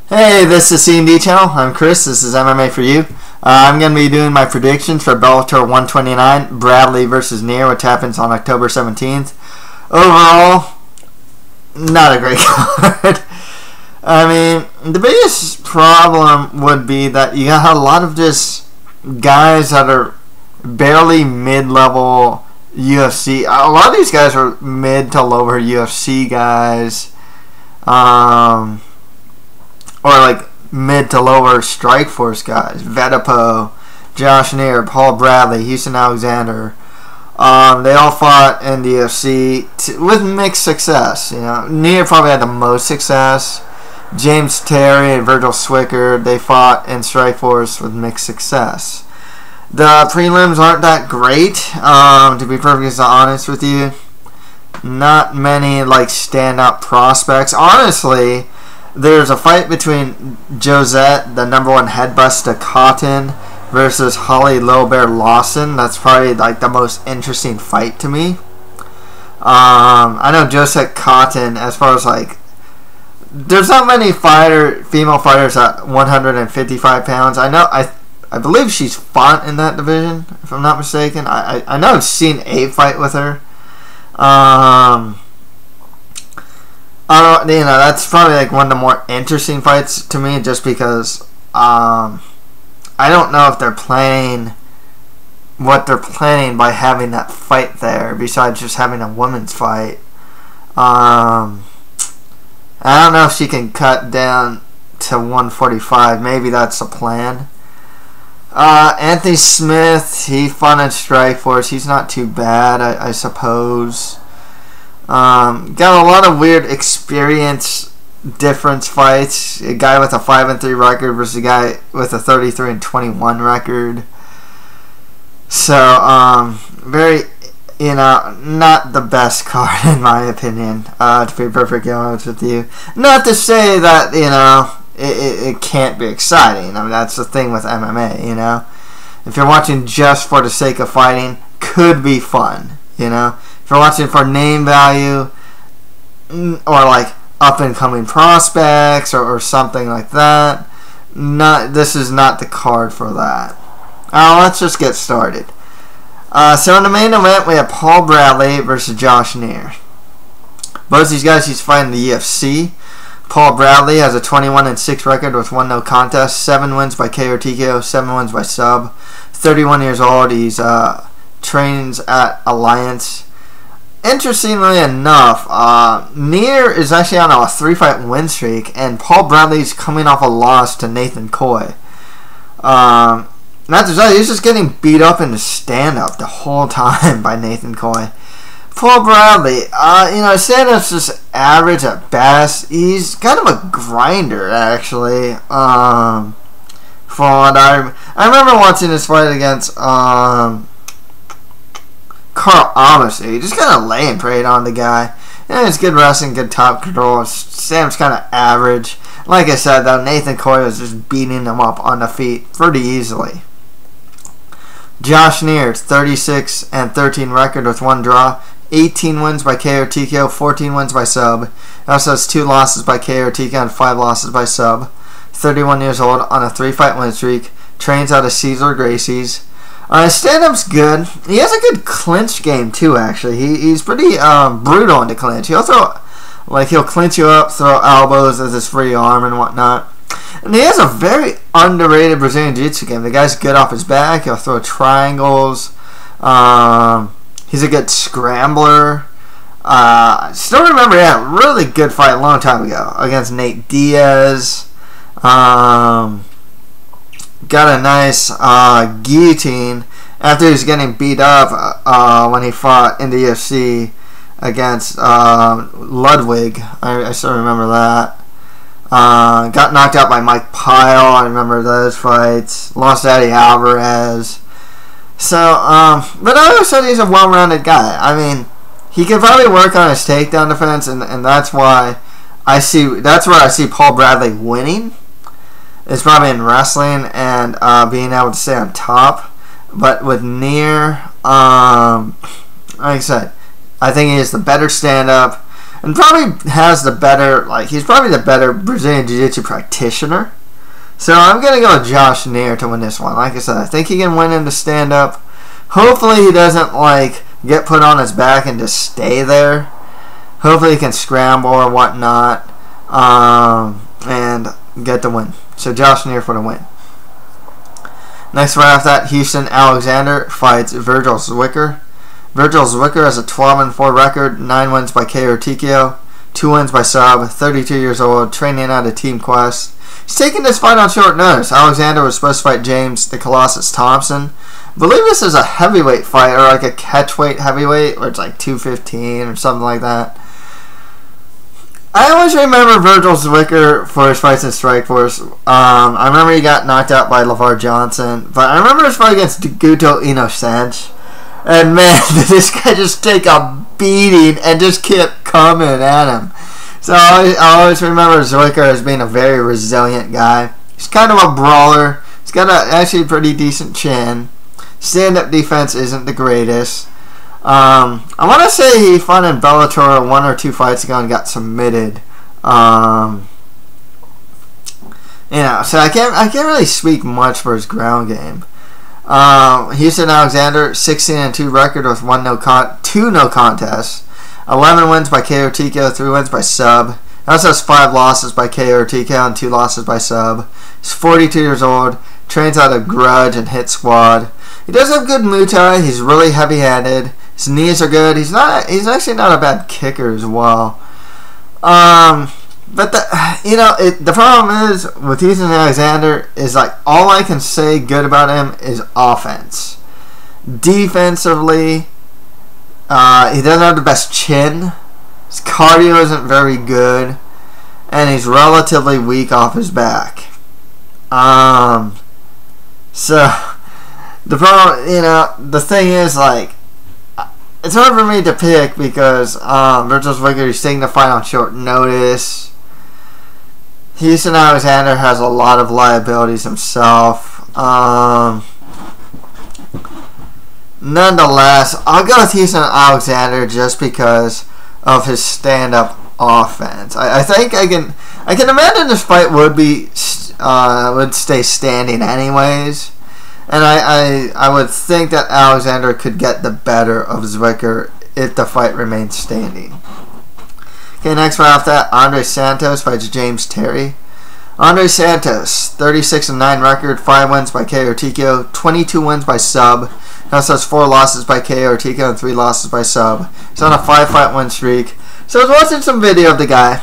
Hey, this is C&D Channel. I'm Chris. This is MMA for you. I'm going to be doing my predictions for Bellator 129, Bradley versus Neer, which happens on October 17th. Overall, not a great card. I mean, the biggest problem would be that you got a lot of just guys that are barely mid-level UFC. A lot of these guys are mid to lower UFC guys. Or like mid to lower Strikeforce guys. Vedepo, Josh Neer, Paul Bradley, Houston Alexander. They all fought in the UFC with mixed success. You know, Neer probably had the most success. James Terry and Virgil Zwicker, they fought in Strikeforce with mixed success. The prelims aren't that great, to be perfectly honest with you. Not many like standout prospects. Honestly, there's a fight between Jozette, the #1 headbuster Cotton, versus Holly Lowbear Lawson. That's probably like the most interesting fight to me. I know Jozette Cotton, as far as like, there's not many female fighters at 155 pounds. I believe she's fought in that division, if I'm not mistaken. I know I've seen a fight with her. That's probably like one of the more interesting fights to me, just because I don't know if they're playing what they're planning by having that fight there, besides just having a women's fight. I don't know if she can cut down to 145. Maybe that's the plan. Anthony Smith, he fought in Strikeforce. He's not too bad, I suppose. Got a lot of weird experience difference fights. A guy with a 5-3 record versus a guy with a 33-21 record. So, very, not the best card in my opinion, to be perfectly honest with you. Not to say that, it can't be exciting. I mean, that's the thing with MMA, If you're watching just for the sake of fighting, could be fun, If you're watching for name value or like up and coming prospects or something like that, this is not the card for that. Let's just get started. So in the main event, we have Paul Bradley versus Josh Neer. Both these guys, he's fighting the UFC. Paul Bradley has a 21-6 record with 1 no contest, 7 wins by KO TKO, 7 wins by sub. 31 years old. He's trains at Alliance. Interestingly enough, Neer is actually on a 3-fight win streak, and Paul Bradley's coming off a loss to Nathan Coy. Not to say, he's just getting beat up in the stand-up the whole time by Nathan Coy. Paul Bradley, stand-up's just average at best. He's kind of a grinder, actually. From what I remember watching this fight against Carl Amosy, just kind of laying prey on the guy. It's good wrestling, good top control. Sam's kind of average. Like I said, though, Nathan Coy was just beating him up on the feet pretty easily. Josh Neer, 36-13 record with 1 draw, 18 wins by KO TKO, 14 wins by sub. He also has 2 losses by KO TKO and 5 losses by sub. 31 years old, on a 3-fight win streak. Trains out of Cesar Gracie's. His stand-up's good. He has a good clinch game too, actually. He's pretty brutal in the clinch. He'll clinch you up, throw elbows as his free arm and whatnot. And he has a very underrated Brazilian Jiu-Jitsu game. The guy's good off his back. He'll throw triangles. He's a good scrambler. Still remember, really good fight a long time ago against Nate Diaz. Got a nice guillotine after he was getting beat up when he fought in the UFC against Ludwig. I still remember that. Got knocked out by Mike Pyle. I remember those fights. Lost to Eddie Alvarez. So, but I always said he's a well-rounded guy. I mean, he could probably work on his takedown defense, and that's why that's where I see Paul Bradley winning. It's probably in wrestling and being able to stay on top. But with Neer, like I said, I think he is the better stand-up. and probably has the better, like, he's probably the better Brazilian Jiu-Jitsu practitioner. So I'm going to go with Josh Neer to win this one. Like I said, I think he can win in the stand-up. Hopefully he doesn't, like, get put on his back and just stay there. Hopefully he can scramble or whatnot and get the win. So Josh Neer for the win. Next right after that, Houston Alexander fights Virgil Zwicker. Virgil Zwicker has a 12-4 record, 9 wins by KO or TKO, 2 wins by sub, 32 years old, training out of Team Quest. He's taking this fight on short notice. Alexander was supposed to fight James the Colossus Thompson. I believe this is a heavyweight fight, or like a catchweight heavyweight, where it's like 215 or something like that. I always remember Virgil Zwicker for his fights in Strikeforce. I remember he got knocked out by LeVar Johnson, but I remember his fight against Guto Inocente. And man, did this guy just take a beating and just kept coming at him. So I always remember Zwicker as being a very resilient guy. He's kind of a brawler. He's got actually a pretty decent chin. Stand-up defense isn't the greatest. I want to say he fought in Bellator 1 or 2 fights ago and got submitted. You know, so I can't really speak much for his ground game. Houston Alexander, 16-2 record with 2 no contests, 11 wins by KO or TKO, 3 wins by sub. He also has 5 losses by KO or TKO and 2 losses by sub. He's 42 years old, trains out of Grudge and Hit Squad. He does have good Muay Thai. He's really heavy-handed. His knees are good. He's actually not a bad kicker as well. But the problem is with Houston Alexander is, like, all I can say good about him is offense. Defensively, he doesn't have the best chin. His cardio isn't very good, and he's relatively weak off his back. So the problem, the thing is, like, it's hard for me to pick because Virgil Zwicker is taking the fight on short notice. Houston Alexander has a lot of liabilities himself. Nonetheless, I'll go with Houston Alexander just because of his stand-up offense. I think I can imagine this fight would stay standing anyways. And I would think that Alexander could get the better of Zwicker if the fight remains standing. Okay, next right off that, Andre Santos fights James Terry. Andre Santos, 36-9 record, 5 wins by KO or TKO, 22 wins by sub. He also has 4 losses by KO or TKO and 3 losses by sub. He's on a 5-fight win streak. So I was watching some video of the guy.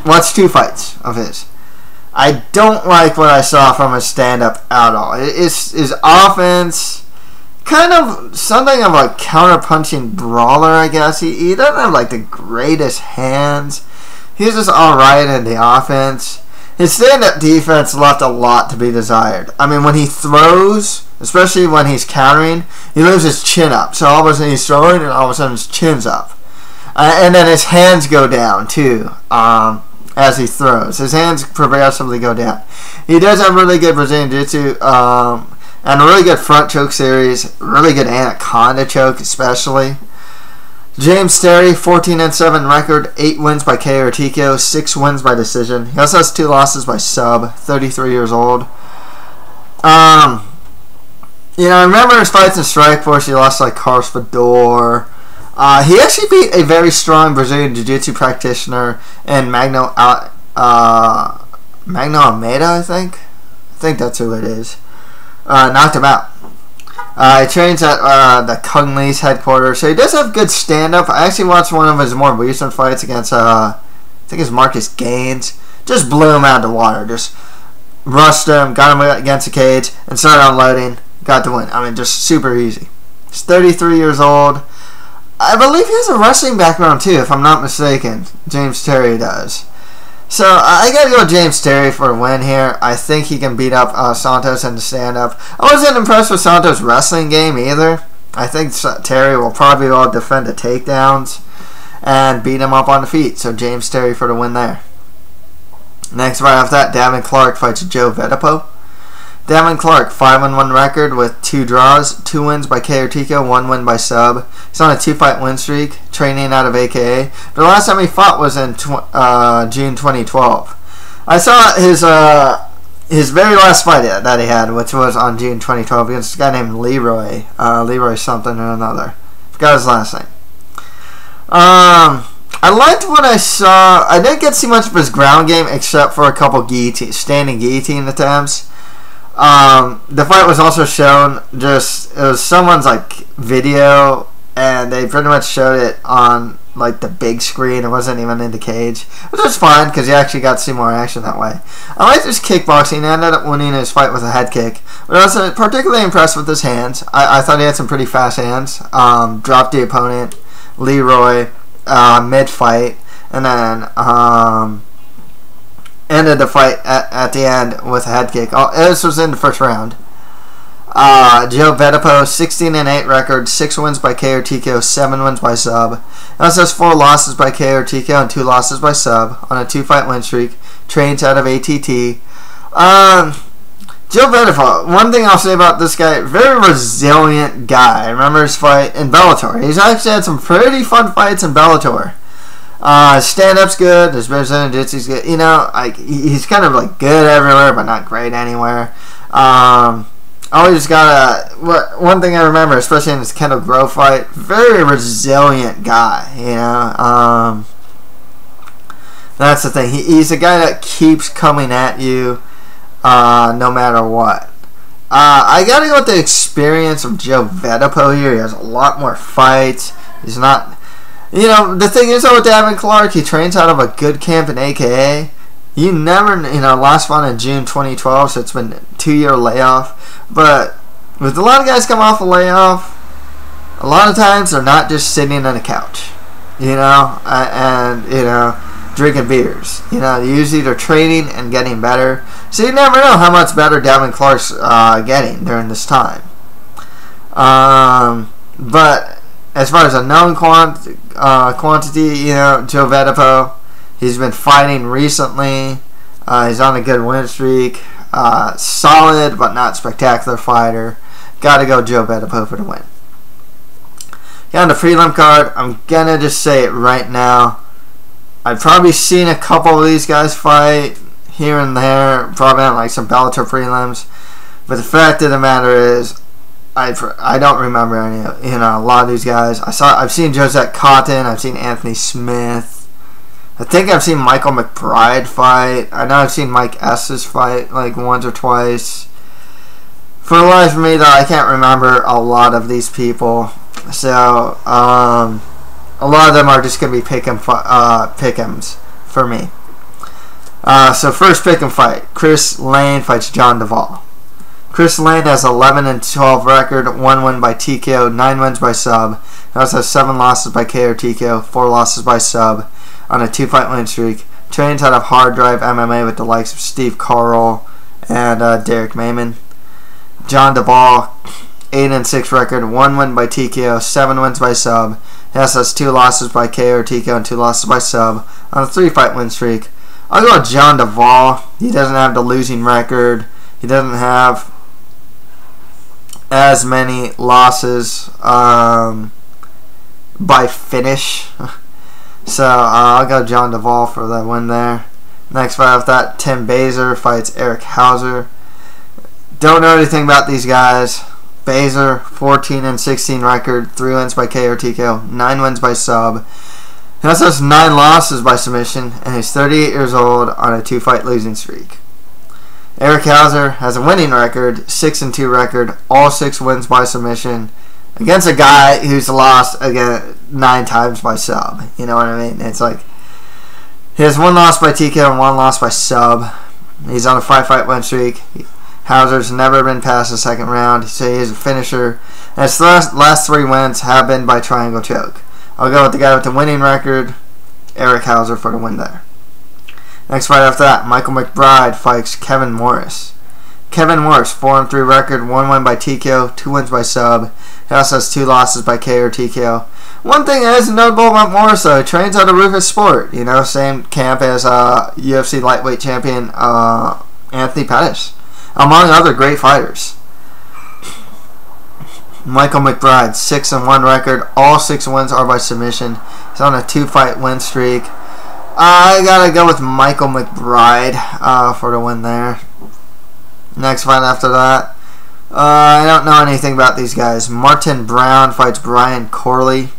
Watched 2 fights of his. I don't like what I saw from his stand-up at all. His offense, kind of something of a counter-punching brawler, I guess. He doesn't have, like, the greatest hands. He's just alright in the offense. His stand-up defense left a lot to be desired. I mean, when he throws, especially when he's countering, he leaves his chin up. So all of a sudden he's throwing, and all of a sudden his chin's up. And then his hands go down, too. As he throws. His hands progressively go down. He does have really good Brazilian Jiu-Jitsu and a really good front choke series. Really good anaconda choke especially. James Terry, 14-7 record, 8 wins by KO or TKO, 6 wins by decision. He also has 2 losses by sub, 33 years old. I remember his fights in Strikeforce. He lost like Carlos Fedor. He actually beat a very strong Brazilian Jiu-Jitsu practitioner in Magno Almeida, I think. I think that's who it is. Knocked him out. He trains at the Kung Lee's headquarters, so he does have good stand-up. I actually watched one of his more recent fights against, I think it's Marcus Gaines. Just blew him out of the water. Just rushed him, got him against the cage, and started unloading. Got the win. I mean, just super easy. He's 33 years old. I believe he has a wrestling background too, if I'm not mistaken. James Terry does. So I gotta go with James Terry for a win here. I think he can beat up Santos in the stand-up. I wasn't impressed with Santos' wrestling game either. I think Terry will probably all defend the takedowns and beat him up on the feet. So James Terry for the win there. Next, right after that, Davin Clark fights Joe Vedepo. Davin Clark, 5-1 record with 2 draws, 2 wins by KO TKO, 1 win by sub. He's on a 2-fight win streak, training out of AKA. But the last time he fought was in June 2012. I saw his very last fight that he had, which was on June 2012, against a guy named Leroy. Leroy something or another. Forgot his last name. I liked what I saw. I didn't get to see much of his ground game except for a couple standing guillotine attempts. The fight was also shown it was someone's video, and they pretty much showed it on the big screen. It wasn't even in the cage, which was fine because you actually got to see more action that way. I liked his kickboxing. He ended up winning his fight with a head kick, but I was particularly impressed with his hands. I thought he had some pretty fast hands. Dropped the opponent, Leroy, mid-fight, and then ended the fight at the end with a head kick. This was in the first round. Joe Vedepo, 16-8 record, 6 wins by KO TKO, 7 wins by sub. He also has 4 losses by KO TKO and 2 losses by sub on a 2-fight win streak. Trains out of ATT. Joe Vedepo, one thing I'll say about this guy, very resilient guy. I remember his fight in Bellator. He's actually had some pretty fun fights in Bellator. Stand-up's good, his Brazilian Jiu-Jitsu's good. He's kind of good everywhere, but not great anywhere. Always got one thing I remember, especially in his Kendall Grove fight, very resilient guy, That's the thing. He's a guy that keeps coming at you, no matter what. I gotta go with the experience of Joe Vedepo here. He has a lot more fights. He's not... the thing is, though, with Davin Clark, he trains out of a good camp in AKA. You never, last fought in June 2012, so it's been a 2-year layoff. But with a lot of guys coming off a layoff, a lot of times they're not just sitting on a couch, and drinking beers. Usually they're training and getting better. So you never know how much better Davin Clark's getting during this time. But as far as a known quantity, Joe Vedepo, he's been fighting recently. He's on a good win streak. Solid but not spectacular fighter. Gotta go Joe Vedepo for the win. On the prelim card, I'm gonna just say it right now. I've probably seen a couple of these guys fight here and there, probably on some Bellator prelims. But the fact of the matter is, I don't remember any. A lot of these guys. I've seen Jozette Cotton. I've seen Anthony Smith. I think I've seen Michael McBride fight. I know I've seen Mike Estus fight once or twice. For the life of me, though, I can't remember a lot of these people. So a lot of them are just gonna be pick'ems for me. So first pick'em fight: Chris Lane fights John DeVall. Chris Lane has 11-12 record, 1 win by TKO, 9 wins by sub. He also has 7 losses by KO TKO, 4 losses by sub on a 2-fight win streak. Trains out of Hard Drive MMA with the likes of Steve Carl and Derek Mayman. John DeVall, 8-6 record, 1 win by TKO, 7 wins by sub. He also has 2 losses by KO or TKO and 2 losses by sub on a 3-fight win streak. I'll go with John DeVall. He doesn't have the losing record. He doesn't have as many losses by finish. So I'll go John DeVall for the win there. Next fight after that, Tim Bazer fights Eric Howser. Don't know anything about these guys. Bazer, 14-16 record, 3 wins by KO or TKO, 9 wins by sub. He also has 9 losses by submission, and he's 38 years old on a 2-fight losing streak. Eric Howser has a winning record, 6-2 record, all 6 wins by submission, against a guy who's lost again 9 times by sub. You know what I mean? It's he has 1 loss by TKO and 1 loss by sub. He's on a 5-fight win streak. Howser's never been past the 2nd round, so he's a finisher. And his last 3 wins have been by triangle choke. I'll go with the guy with the winning record, Eric Howser, for the win there. Next fight after that, Michael McBride fights Kevin Morris. Kevin Morris, 4-3 record, 1 win by TKO, 2 wins by sub. He also has 2 losses by KO or TKO. One thing that is notable about Morris, though, he trains out of Rufus Sport. Same camp as UFC lightweight champion Anthony Pettis. among other great fighters. Michael McBride, 6-1 record. All 6 wins are by submission. He's on a 2-fight win streak. I gotta go with Michael McBride for the win there. Next fight after that. I don't know anything about these guys. Martin Brown fights Brian Corley.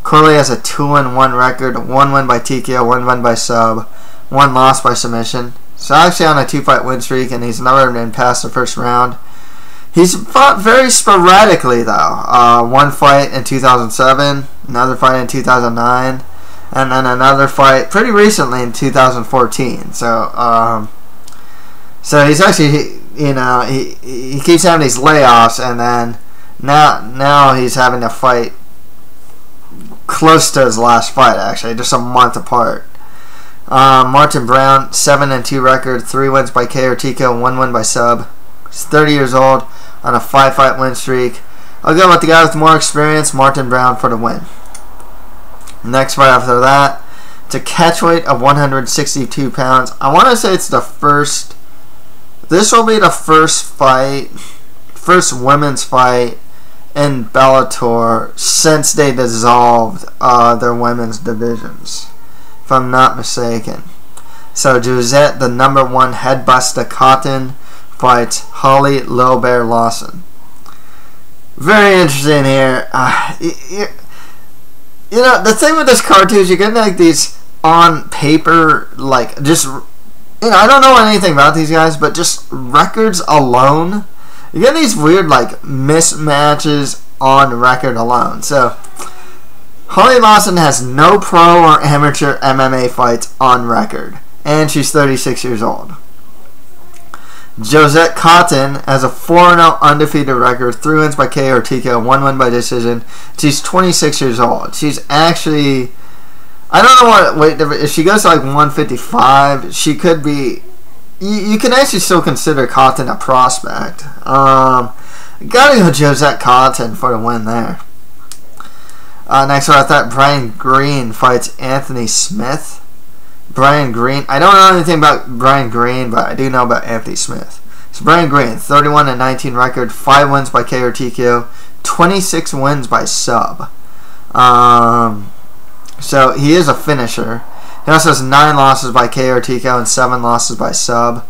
Corley has a 2-1 record. 1 win by TKO, 1 win by sub, 1 loss by submission. So actually on a 2-fight win streak, and he's never been past the first round. He's fought very sporadically though. 1 fight in 2007, another fight in 2009, and then another fight pretty recently in 2014. So he's actually, he keeps having these layoffs, and then now he's having to fight close to his last fight, actually, just a month apart. Martin Brown, 7-2 record, 3 wins by KO or TKO, 1 win by sub. He's 30 years old on a 5-fight win streak. I'll go with the guy with more experience, Martin Brown, for the win. Next fight after that, it's a catchweight of 162 pounds. I want to say it's the first. This will be the first women's fight in Bellator since they dissolved their women's divisions, if I'm not mistaken. So Jozette, the #1 headbuster Cotton, fights Holly Lil Bear Lawson. Very interesting here. The thing with this card too is you're getting like these on paper, like just, I don't know anything about these guys, but just records alone, you get these weird like mismatches on record alone. So Holly Lawson has no pro or amateur MMA fights on record, and she's 36 years old. Jozette Cotton has a 4-0 undefeated record, 3 wins by KO or TKO, 1 win by decision. She's 26 years old. She's actually, I don't know what weight difference. If she goes to like 155, she could be. You can actually still consider Cotton a prospect. Gotta go Jozette Cotton for the win there. Next one, I thought Brian Green fights Anthony Smith. Brian Green. I don't know anything about Brian Green, but I do know about Anthony Smith. So Brian Green, 31-19 record, 5 wins by KO or TKO, 26 wins by sub. So he is a finisher. He also has 9 losses by KO or TKO and 7 losses by sub.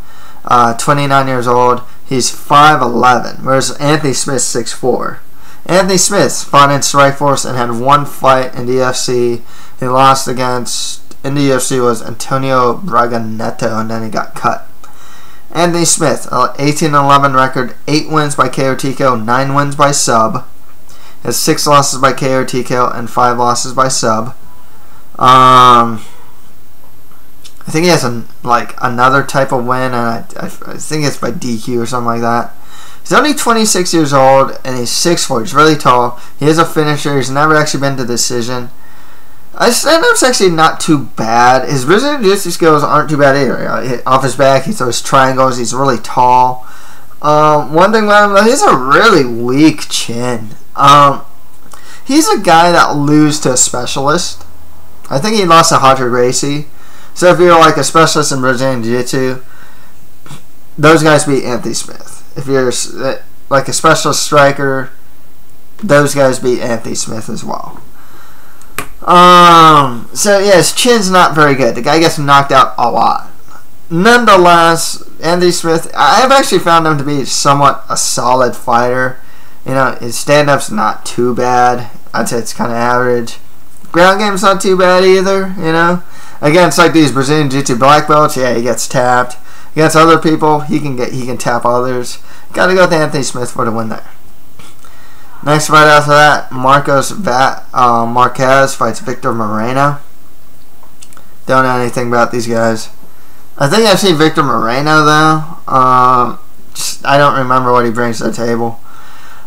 29 years old. He's 5'11", whereas Anthony Smith's 6'4". Anthony Smith fought in Strikeforce and had 1 fight in the UFC. He lost against, in the UFC, was Antonio Braganeto, and then he got cut. Anthony Smith, 18-11 record, 8 wins by KO or TKO, 9 wins by sub. Has 6 losses by KO or TKO and 5 losses by sub. I think he has another type of win, and I think it's by DQ or something like that. He's only 26 years old, and he's 6'4". He's really tall. He is a finisher. He's never actually been to decision. His stand-up's actually not too bad. His Brazilian Jiu-Jitsu skills aren't too bad either. Off his back, he throws triangles. He's really tall. One thing about him, though, he has a really weak chin. He's a guy that loses to a specialist. I think he lost to Roger Gracie. So if you're like a specialist in Brazilian Jiu-Jitsu, those guys beat Anthony Smith. If you're like a specialist striker, those guys beat Anthony Smith as well. So yeah, his chin's not very good. The guy gets knocked out a lot. Nonetheless, Anthony Smith, I've actually found him to be somewhat a solid fighter. His stand-up's not too bad. I'd say it's kind of average. Ground game's not too bad either, Against like these Brazilian Jiu-Jitsu black belts, yeah, he gets tapped. Against other people, he can tap others. Gotta go with Anthony Smith for the win there. Next fight after that, Marquez fights Victor Moreno. Don't know anything about these guys. I think I've seen Victor Moreno though. I don't remember what he brings to the table.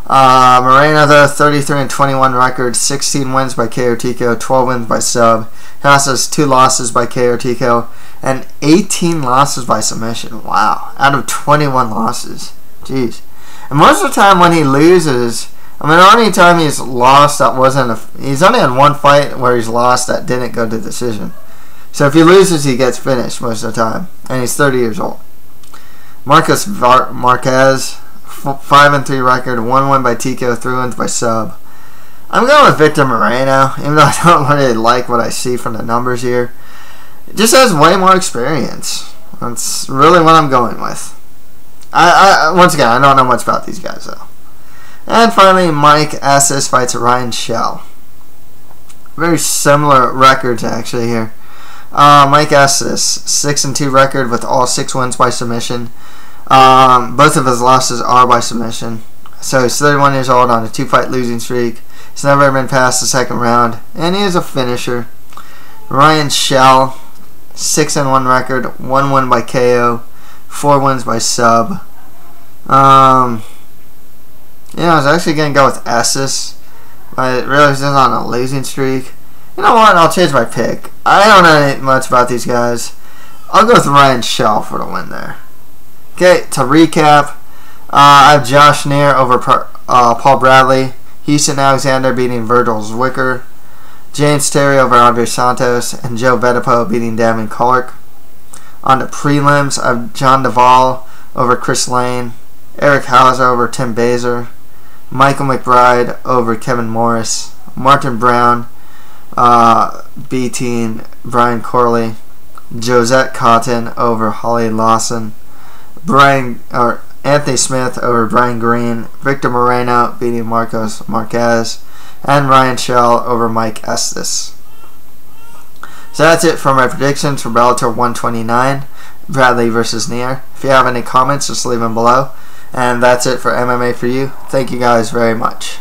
Moreno though, 33-21 record, 16 wins by KO TKO, 12 wins by sub. He also has 2 losses by KO TKO and 18 losses by submission. Wow, out of 21 losses. Jeez. And most of the time when he loses, the only time he's lost that wasn't he's only had 1 fight where he's lost that didn't go to decision. So if he loses, he gets finished most of the time, and he's 30 years old. Marquez, 5-3 record, 1 win by TKO, 3 wins by sub. I'm going with Victor Moreno, even though I don't really like what I see from the numbers here. It just has way more experience. That's really what I'm going with. Once again, I don't know much about these guys though. And finally, Mike Estus fights Ryan Shell. Very similar records actually here. Mike Estus, 6-2 record with all 6 wins by submission. Both of his losses are by submission. So he's 31 years old on a 2-fight losing streak. He's never been past the second round, and he is a finisher. Ryan Shell, 6-1 record, 1 win by KO, 4 wins by sub. I was actually going to go with Estus, but I realized he's on a losing streak. You know what? I'll change my pick. I don't know much about these guys. I'll go with Ryan Shell for the win there. Okay, to recap, I have Josh Neer over Paul Bradley. Houston Alexander beating Virgil Zwicker. James Terry over Andre Santos. And Joe Vedepo beating Davin. On the prelims, I have John DeVall over Chris Lane. Eric Howser over Tim Bazer. Michael McBride over Kevin Morris. Martin Brown beating Brian Corley. Jozette Cotton over Holly Lawson. Anthony Smith over Brian Green, Victor Moreno beating Marquez, and Ryan Shell over Mike Estus. So that's it for my predictions for Bellator 129, Bradley versus Neer. If you have any comments, just leave them below. And that's it for MMA for you. Thank you guys very much.